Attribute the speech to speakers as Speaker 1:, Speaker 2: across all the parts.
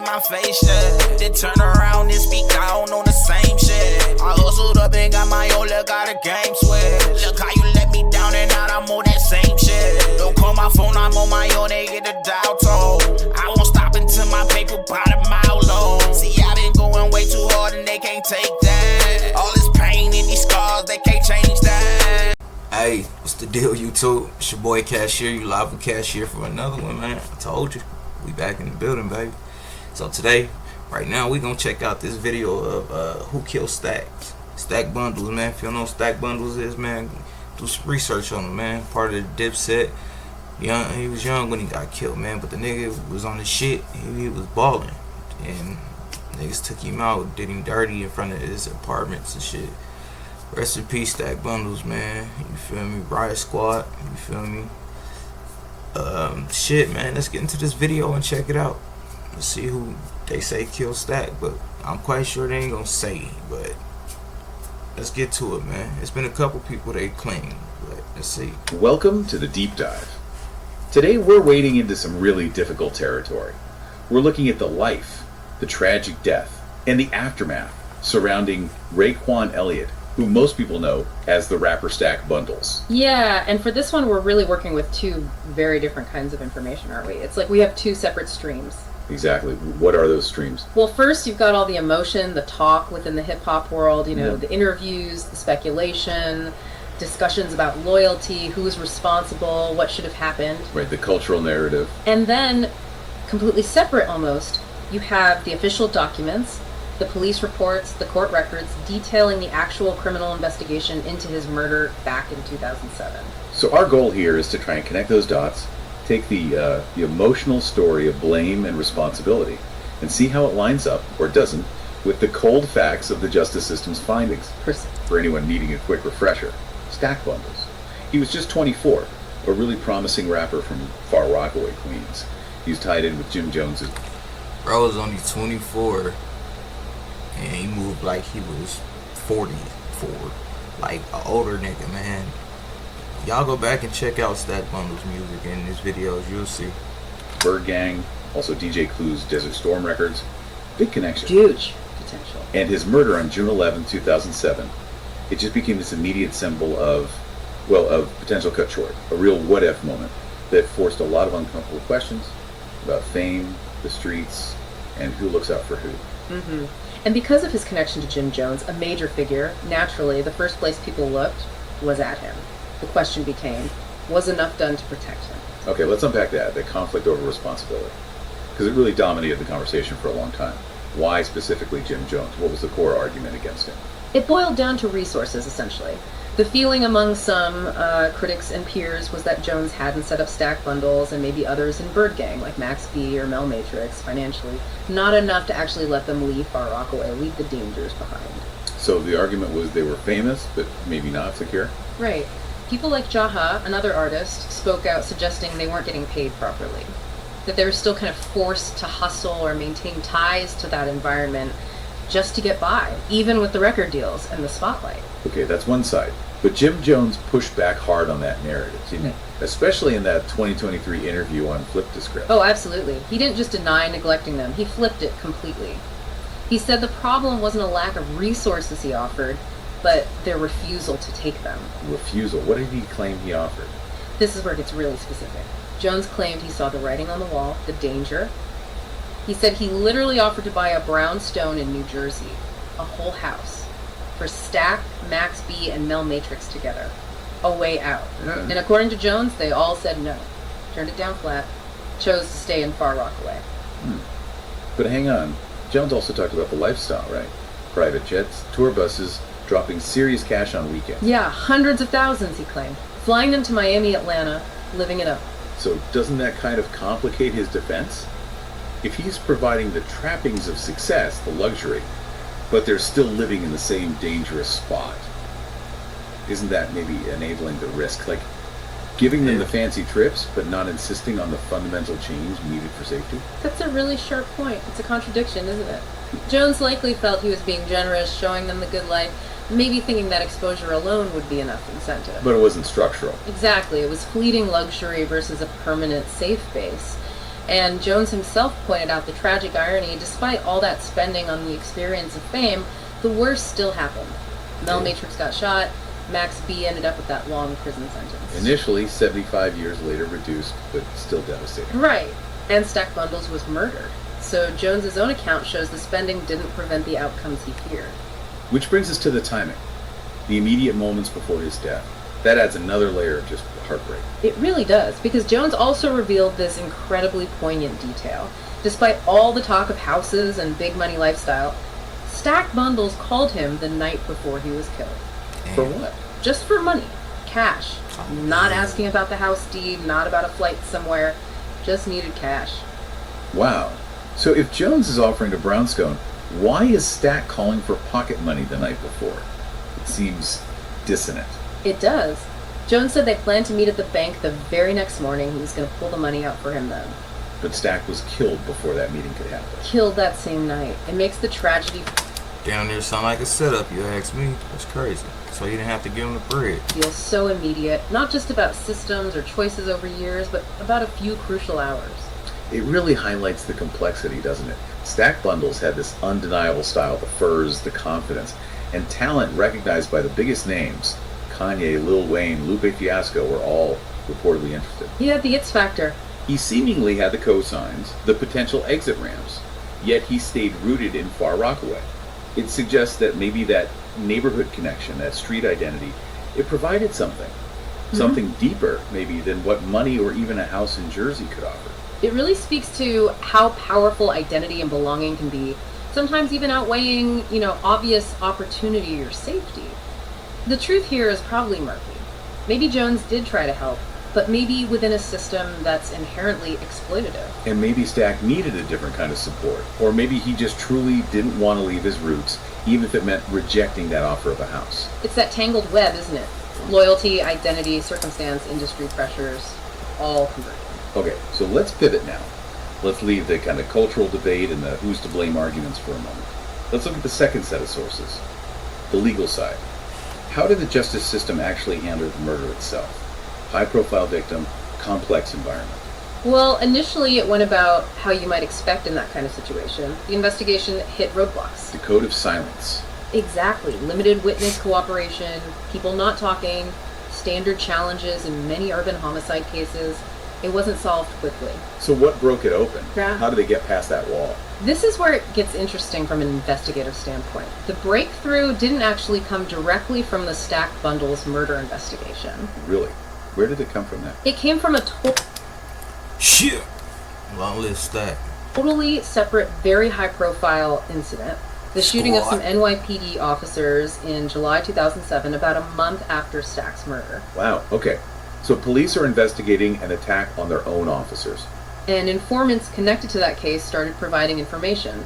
Speaker 1: my face, yeah. Then turn around and speak down on the same shit. I hustled up and got my own, look how the game switch. Look how you let me down and now I'm on that same shit. Don't call my phone, I'm on my own, they get the dial tone. I won't stop until my paper by the mile long. See, I've been going way too hard and they can't take that. All this pain and these scars, they can't change that.
Speaker 2: Hey, what's the deal, YouTube? It's your boy KASHIER. You live with KASHIER for another one, man. I told you, we back in the building, baby. So today, right now, we gonna check out this video of who killed Stack Bundles, man. If you don't know what Stack Bundles is, man, do some research on him, man. Part of the Dipset. Young, he was young when he got killed, man. But the nigga was on the shit. He was balling, and niggas took him out, did him dirty in front of his apartments and shit. Rest in peace, Stack Bundles, man. You feel me? Riot Squad. You feel me? Shit, man. Let's get into this video and check it out. Let's see who they say killed Stack, but I'm quite sure they ain't gonna say. But let's get to it, man. It's been a couple people they claim, but let's see.
Speaker 3: Welcome to the deep dive. Today we're wading into some really difficult territory. We're looking at the life, the tragic death, and the aftermath surrounding Raekwon Elliott, who most people know as the rapper Stack Bundles.
Speaker 4: Yeah, and for this one we're really working with two very different kinds of information, aren't we? It's like we have two separate streams.
Speaker 3: Exactly. What are those streams?
Speaker 4: Well, first you've got all the emotion, the talk within the hip-hop world, you know, the interviews, the speculation, discussions about loyalty, who's responsible, what should have happened.
Speaker 3: Right, the cultural narrative.
Speaker 4: And then, completely separate almost, you have the official documents, the police reports, the court records detailing the actual criminal investigation into his murder back in 2007.
Speaker 3: So our goal here is to try and connect those dots, take the emotional story of blame and responsibility, and see how it lines up, or doesn't, with the cold facts of the justice system's findings. For anyone needing a quick refresher, Stack Bundles. He was just 24, a really promising rapper from Far Rockaway, Queens. He's tied in with Jim Jones's.
Speaker 2: Bro was only 24. And he moved like he was 44, like an older nigga, man. Y'all go back and check out Stack Bundles' music in his videos, you'll see.
Speaker 3: Bird Gang, also DJ Clue's Desert Storm Records. Big connection.
Speaker 4: Huge potential.
Speaker 3: And his murder on June 11, 2007, it just became this immediate symbol of potential cut short, a real what-if moment that forced a lot of uncomfortable questions about fame, the streets, and who looks out for who.
Speaker 4: Mm-hmm. And because of his connection to Jim Jones, a major figure, naturally, the first place people looked was at him. The question became, was enough done to protect him?
Speaker 3: Okay, let's unpack the conflict over responsibility. Because it really dominated the conversation for a long time. Why specifically Jim Jones? What was the core argument against him?
Speaker 4: It boiled down to resources, essentially. The feeling among some critics and peers was that Jones hadn't set up Stack Bundles and maybe others in Bird Gang, like Max B or Mel Matrix, financially. Not enough to actually let them leave Far Rockaway, leave the dangers behind.
Speaker 3: So the argument was they were famous, but maybe not secure?
Speaker 4: Right. People like Jaha, another artist, spoke out suggesting they weren't getting paid properly. That they were still kind of forced to hustle or maintain ties to that environment just to get by, even with the record deals and the spotlight.
Speaker 3: Okay, that's one side. But Jim Jones pushed back hard on that narrative, especially in that 2023 interview on Flip the Script.
Speaker 4: Oh, absolutely. He didn't just deny neglecting them, he flipped it completely. He said the problem wasn't a lack of resources he offered, but their refusal to take them.
Speaker 3: Refusal? What did he claim he offered?
Speaker 4: This is where it gets really specific. Jones claimed he saw the writing on the wall, the danger. He said he literally offered to buy a brownstone in New Jersey, a whole house, for Stack, Max B, and Mel Matrix together. A way out. And according to Jones, they all said no. Turned it down flat. Chose to stay in Far Rockaway.
Speaker 3: But hang on. Jones also talked about the lifestyle, right? Private jets, tour buses, dropping serious cash on weekends.
Speaker 4: Yeah, hundreds of thousands, he claimed. Flying them to Miami, Atlanta, living it up.
Speaker 3: So doesn't that kind of complicate his defense? If he's providing the trappings of success, the luxury, but they're still living in the same dangerous spot, isn't that maybe enabling the risk? Like giving them the fancy trips, but not insisting on the fundamental change needed for safety?
Speaker 4: That's a really sharp point. It's a contradiction, isn't it? Jones likely felt he was being generous, showing them the good life, maybe thinking that exposure alone would be enough incentive.
Speaker 3: But it wasn't structural.
Speaker 4: Exactly. It was fleeting luxury versus a permanent safe base. And Jones himself pointed out the tragic irony: despite all that spending on the experience of fame, the worst still happened. Mel Matrix got shot, Max B ended up with that long prison sentence.
Speaker 3: Initially, 75 years later reduced, but still devastating.
Speaker 4: Right. And Stack Bundles was murdered. So Jones's own account shows the spending didn't prevent the outcomes he feared.
Speaker 3: Which brings us to the timing. The immediate moments before his death. That adds another layer of just heartbreak.
Speaker 4: It really does, because Jones also revealed this incredibly poignant detail. Despite all the talk of houses and big money lifestyle, Stack Bundles called him the night before he was killed.
Speaker 3: For what?
Speaker 4: Just for money. Cash. Not asking about the house deed, not about a flight somewhere. Just needed cash.
Speaker 3: Wow. So if Jones is offering to Brownstone, why is Stack calling for pocket money the night before? It seems dissonant.
Speaker 4: It does. Jones said they planned to meet at the bank the very next morning. He was going to pull the money out for him then.
Speaker 3: But Stack was killed before that meeting could happen.
Speaker 4: Killed that same night. It makes the tragedy
Speaker 2: Down there sound like a setup, you ask me. That's crazy. So you didn't have to give him the bread.
Speaker 4: feel so immediate, not just about systems or choices over years, but about a few crucial hours.
Speaker 3: It really highlights the complexity, doesn't it? Stack Bundles had this undeniable style, the furs, the confidence, and talent recognized by the biggest names. Kanye, Lil Wayne, Lupe Fiasco were all reportedly interested.
Speaker 4: He had the It's factor.
Speaker 3: He seemingly had the cosigns, the potential exit ramps, yet he stayed rooted in Far Rockaway. It suggests that maybe that neighborhood connection, that street identity, it provided something. Something deeper, maybe, than what money or even a house in Jersey could offer.
Speaker 4: It really speaks to how powerful identity and belonging can be, sometimes even outweighing, obvious opportunity or safety. The truth here is probably murky. Maybe Jones did try to help, but maybe within a system that's inherently exploitative.
Speaker 3: And maybe Stack needed a different kind of support. Or maybe he just truly didn't want to leave his roots, even if it meant rejecting that offer of a house.
Speaker 4: It's that tangled web, isn't it? Loyalty, identity, circumstance, industry pressures, all converging.
Speaker 3: Okay, so let's pivot now. Let's leave the kind of cultural debate and the who's to blame arguments for a moment. Let's look at the second set of sources, the legal side. How did the justice system actually handle the murder itself? High-profile victim, complex environment.
Speaker 4: Well, initially it went about how you might expect in that kind of situation. The investigation hit roadblocks.
Speaker 3: The code of silence.
Speaker 4: Exactly. Limited witness cooperation, people not talking, standard challenges in many urban homicide cases. It wasn't solved quickly.
Speaker 3: So what broke it open?
Speaker 4: Yeah.
Speaker 3: How did they get past that wall?
Speaker 4: This is where it gets interesting from an investigative standpoint. The breakthrough didn't actually come directly from the Stack Bundles murder investigation.
Speaker 3: Really? Where did it come from then?
Speaker 4: It came from a
Speaker 2: Shit. Long live Stack.
Speaker 4: totally separate, very high-profile incident. The shooting of some NYPD officers in July 2007, about a month after Stack's murder.
Speaker 3: Wow, okay. So police are investigating an attack on their own officers.
Speaker 4: And informants connected to that case started providing information,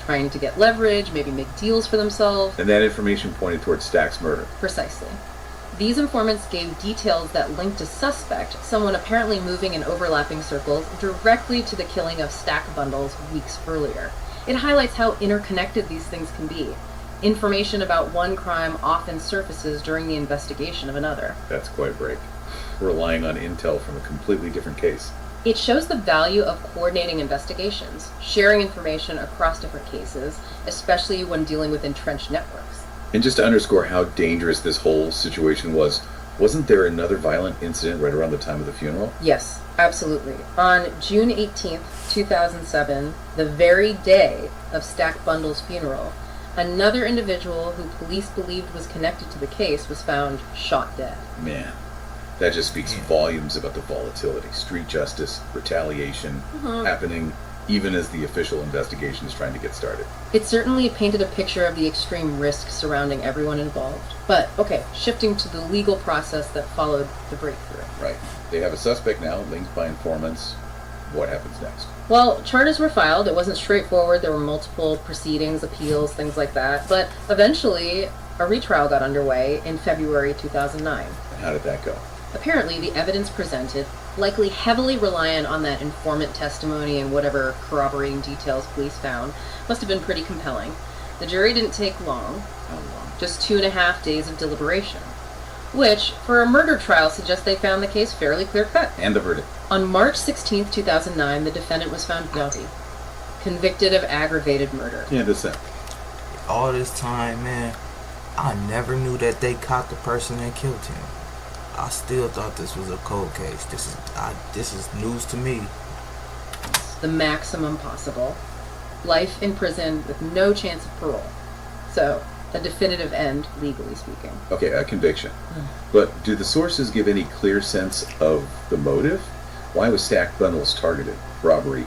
Speaker 4: trying to get leverage, maybe make deals for themselves.
Speaker 3: And that information pointed towards Stack's murder.
Speaker 4: Precisely. These informants gave details that linked a suspect, someone apparently moving in overlapping circles, directly to the killing of Stack Bundles weeks earlier. It highlights how interconnected these things can be. Information about one crime often surfaces during the investigation of another.
Speaker 3: That's quite a break. Relying on intel from a completely different case.
Speaker 4: It shows the value of coordinating investigations, sharing information across different cases, especially when dealing with entrenched networks.
Speaker 3: And just to underscore how dangerous this whole situation was, wasn't there another violent incident right around the time of the funeral?
Speaker 4: Yes, absolutely. On June 18th, 2007, the very day of Stack Bundles' funeral, another individual who police believed was connected to the case was found shot dead.
Speaker 3: Man, that just speaks volumes about the volatility. Street justice, retaliation, happening even as the official investigation is trying to get started.
Speaker 4: It certainly painted a picture of the extreme risk surrounding everyone involved. But, okay, shifting to the legal process that followed the breakthrough.
Speaker 3: Right. They have a suspect now, linked by informants. What happens next?
Speaker 4: Well, charges were filed. It wasn't straightforward. There were multiple proceedings, appeals, things like that. But eventually, a retrial got underway in February 2009.
Speaker 3: And how did that go?
Speaker 4: Apparently, the evidence presented, likely heavily reliant on that informant testimony and whatever corroborating details police found, must have been pretty compelling. The jury didn't take long.
Speaker 3: How long?
Speaker 4: Just 2.5 days of deliberation. which, for a murder trial, suggests they found the case fairly clear-cut.
Speaker 3: And the verdict.
Speaker 4: On March 16th, 2009, the defendant was found guilty, convicted of aggravated murder.
Speaker 3: Yeah, that's it.
Speaker 2: All this time, man, I never knew that they caught the person that killed him. I still thought this was a cold case. This is news to me.
Speaker 4: The maximum possible. Life in prison with no chance of parole. So, a definitive end, legally speaking.
Speaker 3: Okay, a conviction. But do the sources give any clear sense of the motive? Why was Stacked Bundles targeted? Robbery?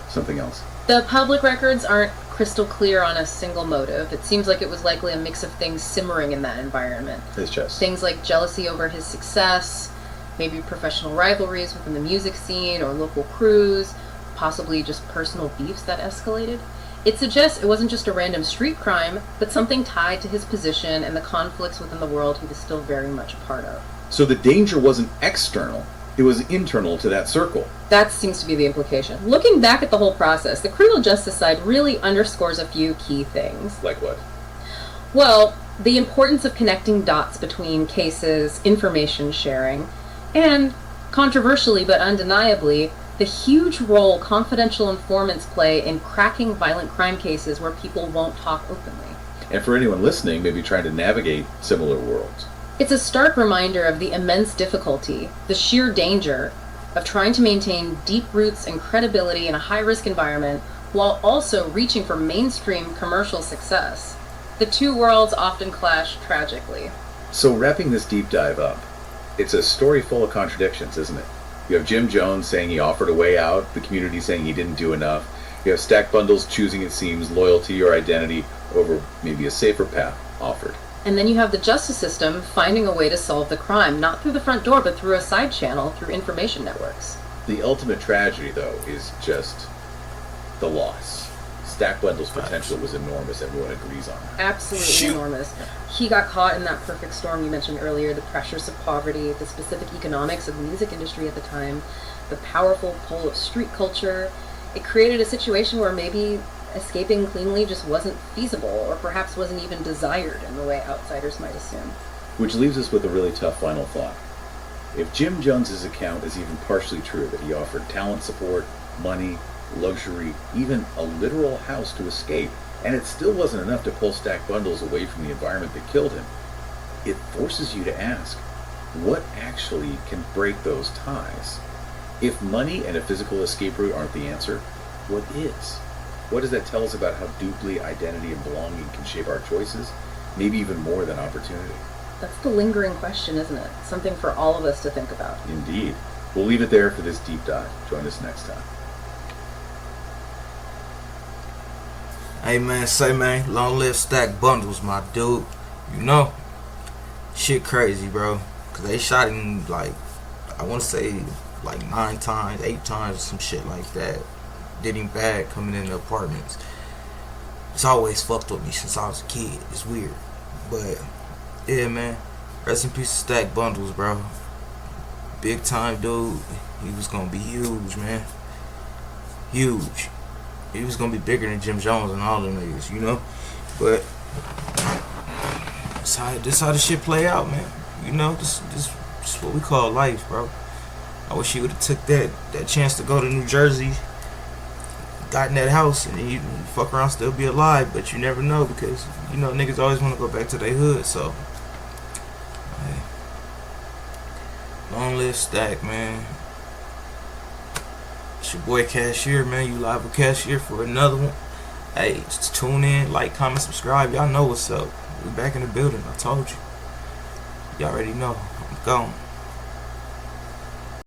Speaker 3: Something else?
Speaker 4: The public records aren't crystal clear on a single motive. It seems like it was likely a mix of things simmering in that environment.
Speaker 3: His chest.
Speaker 4: Things like jealousy over his success, maybe professional rivalries within the music scene or local crews, possibly just personal beefs that escalated. It suggests it wasn't just a random street crime, but something tied to his position and the conflicts within the world he was still very much a part of.
Speaker 3: So the danger wasn't external, it was internal to that circle.
Speaker 4: That seems to be the implication. Looking back at the whole process, the criminal justice side really underscores a few key things.
Speaker 3: Like what?
Speaker 4: Well, the importance of connecting dots between cases, information sharing, and, controversially but undeniably, the huge role confidential informants play in cracking violent crime cases where people won't talk openly.
Speaker 3: And for anyone listening, maybe trying to navigate similar worlds.
Speaker 4: It's a stark reminder of the immense difficulty, the sheer danger, of trying to maintain deep roots and credibility in a high-risk environment while also reaching for mainstream commercial success. The two worlds often clash tragically.
Speaker 3: So wrapping this deep dive up, it's a story full of contradictions, isn't it? You have Jim Jones saying he offered a way out, the community saying he didn't do enough. You have Stacked Bundles choosing, it seems, loyalty or identity over maybe a safer path offered.
Speaker 4: And then you have the justice system finding a way to solve the crime, not through the front door, but through a side channel, through information networks.
Speaker 3: The ultimate tragedy, though, is just the loss. Stacked Bundles' potential was enormous, everyone agrees on that.
Speaker 4: Absolutely enormous. He got caught in that perfect storm you mentioned earlier, the pressures of poverty, the specific economics of the music industry at the time, the powerful pull of street culture. It created a situation where maybe escaping cleanly just wasn't feasible, or perhaps wasn't even desired in the way outsiders might assume.
Speaker 3: Which leaves us with a really tough final thought. If Jim Jones's account is even partially true, that he offered talent support, money, luxury, even a literal house to escape, and it still wasn't enough to pull Stacked Bundles away from the environment that killed him, it forces you to ask, what actually can break those ties? If money and a physical escape route aren't the answer, what is? What does that tell us about how deeply identity and belonging can shape our choices? Maybe even more than opportunity.
Speaker 4: That's the lingering question, isn't it? Something for all of us to think about.
Speaker 3: Indeed. We'll leave it there for this deep dive. Join us next time.
Speaker 2: Hey man, say man, long live Stacked Bundles, my dude. You know, shit crazy, bro. Cause they shot him like, I want to say like 9 times, 8 times, some shit like that. Did him bad coming in the apartments. It's always fucked with me since I was a kid. It's weird, but yeah, man. Rest in peace, Stacked Bundles, bro. Big time dude. He was gonna be huge, man. Huge. He was gonna be bigger than Jim Jones and all them niggas, you know. But this how the shit play out, man. You know, this what we call life, bro. I wish he would have took that chance to go to New Jersey, got in that house, and you fuck around still be alive. But you never know, because you know niggas always want to go back to their hood. So, hey, long live Stack, man. It's your boy Cashier, man. You live with Cashier for another one. Hey, just tune in, like, comment, subscribe. Y'all know what's up. We back in the building. I told you. Y'all already know. I'm gone.